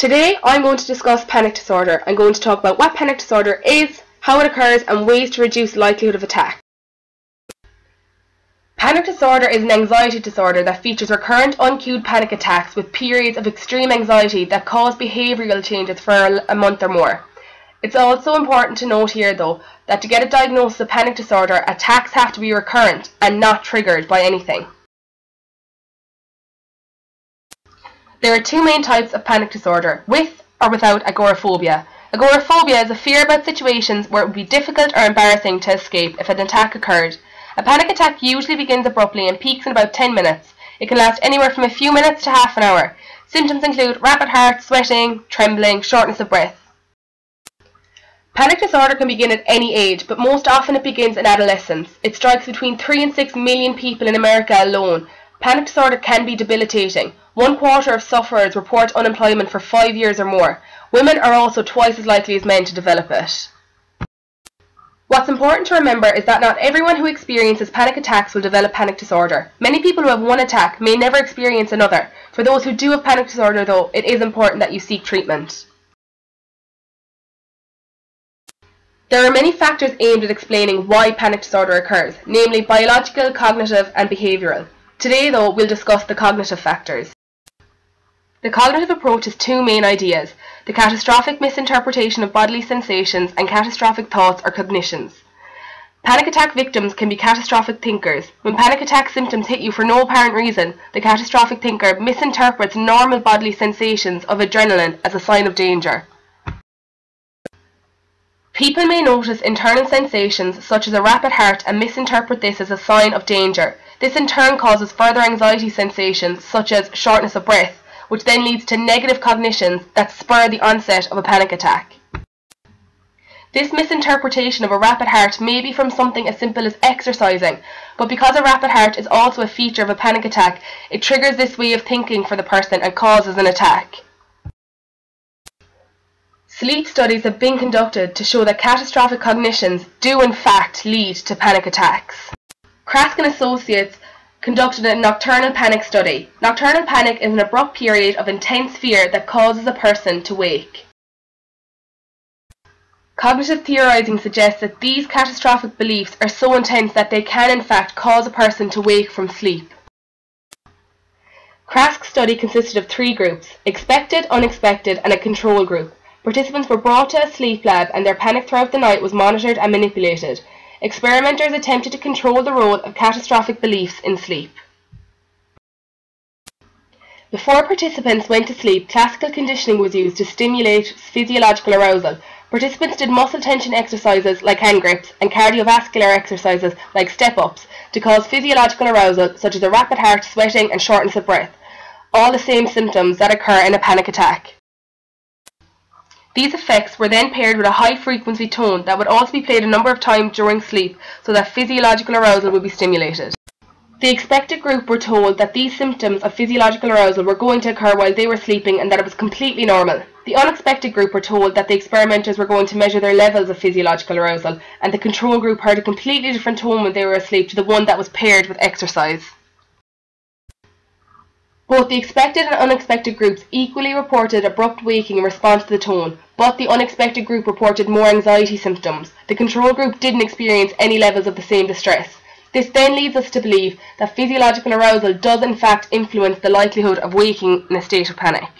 Today I'm going to discuss panic disorder. I'm going to talk about what panic disorder is, how it occurs and ways to reduce the likelihood of attack. Panic disorder is an anxiety disorder that features recurrent uncued panic attacks with periods of extreme anxiety that cause behavioural changes for a month or more. It's also important to note here though that to get a diagnosis of panic disorder, attacks have to be recurrent and not triggered by anything. There are two main types of panic disorder, with or without agoraphobia. Agoraphobia is a fear about situations where it would be difficult or embarrassing to escape if an attack occurred. A panic attack usually begins abruptly and peaks in about 10 minutes. It can last anywhere from a few minutes to half an hour. Symptoms include rapid heart, sweating, trembling, shortness of breath. Panic disorder can begin at any age, but most often it begins in adolescence. It strikes between 3 and 6 million people in America alone. Panic disorder can be debilitating. 1/4 of sufferers report unemployment for 5 years or more. Women are also twice as likely as men to develop it. What's important to remember is that not everyone who experiences panic attacks will develop panic disorder. Many people who have one attack may never experience another. For those who do have panic disorder though, it is important that you seek treatment. There are many factors aimed at explaining why panic disorder occurs, namely biological, cognitive and behavioural. Today though, we'll discuss the cognitive factors. The cognitive approach has two main ideas: the catastrophic misinterpretation of bodily sensations and catastrophic thoughts or cognitions. Panic attack victims can be catastrophic thinkers. When panic attack symptoms hit you for no apparent reason, the catastrophic thinker misinterprets normal bodily sensations of adrenaline as a sign of danger. People may notice internal sensations such as a rapid heart and misinterpret this as a sign of danger. This in turn causes further anxiety sensations such as shortness of breath, which then leads to negative cognitions that spur the onset of a panic attack. This misinterpretation of a rapid heart may be from something as simple as exercising, but because a rapid heart is also a feature of a panic attack, it triggers this way of thinking for the person and causes an attack. Sleep studies have been conducted to show that catastrophic cognitions do in fact lead to panic attacks. Krask and Associates conducted a nocturnal panic study. Nocturnal panic is an abrupt period of intense fear that causes a person to wake. Cognitive theorizing suggests that these catastrophic beliefs are so intense that they can in fact cause a person to wake from sleep. Krask's study consisted of 3 groups: expected, unexpected and a control group. Participants were brought to a sleep lab and their panic throughout the night was monitored and manipulated. Experimenters attempted to control the role of catastrophic beliefs in sleep. Before participants went to sleep, classical conditioning was used to stimulate physiological arousal. Participants did muscle tension exercises like hand grips and cardiovascular exercises like step-ups to cause physiological arousal such as a rapid heart, sweating and shortness of breath, all the same symptoms that occur in a panic attack. These effects were then paired with a high-frequency tone that would also be played a number of times during sleep so that physiological arousal would be stimulated. The expected group were told that these symptoms of physiological arousal were going to occur while they were sleeping and that it was completely normal. The unexpected group were told that the experimenters were going to measure their levels of physiological arousal, and the control group heard a completely different tone when they were asleep to the one that was paired with exercise. Both the expected and unexpected groups equally reported abrupt waking in response to the tone, but the unexpected group reported more anxiety symptoms. The control group didn't experience any levels of the same distress. This then leads us to believe that physiological arousal does in fact influence the likelihood of waking in a state of panic.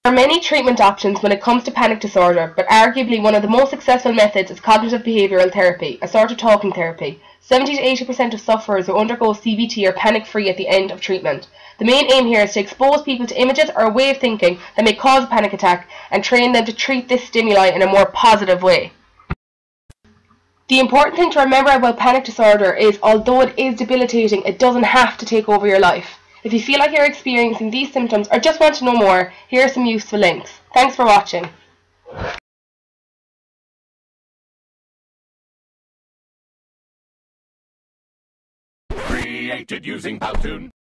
There are many treatment options when it comes to panic disorder, but arguably one of the most successful methods is cognitive behavioural therapy, a sort of talking therapy. 70 to 80% of sufferers who undergo CBT are panic-free at the end of treatment. The main aim here is to expose people to images or a way of thinking that may cause a panic attack and train them to treat this stimuli in a more positive way. The important thing to remember about panic disorder is, although it is debilitating, it doesn't have to take over your life. If you feel like you're experiencing these symptoms or just want to know more, here are some useful links. Thanks for watching. Created using Powtoon.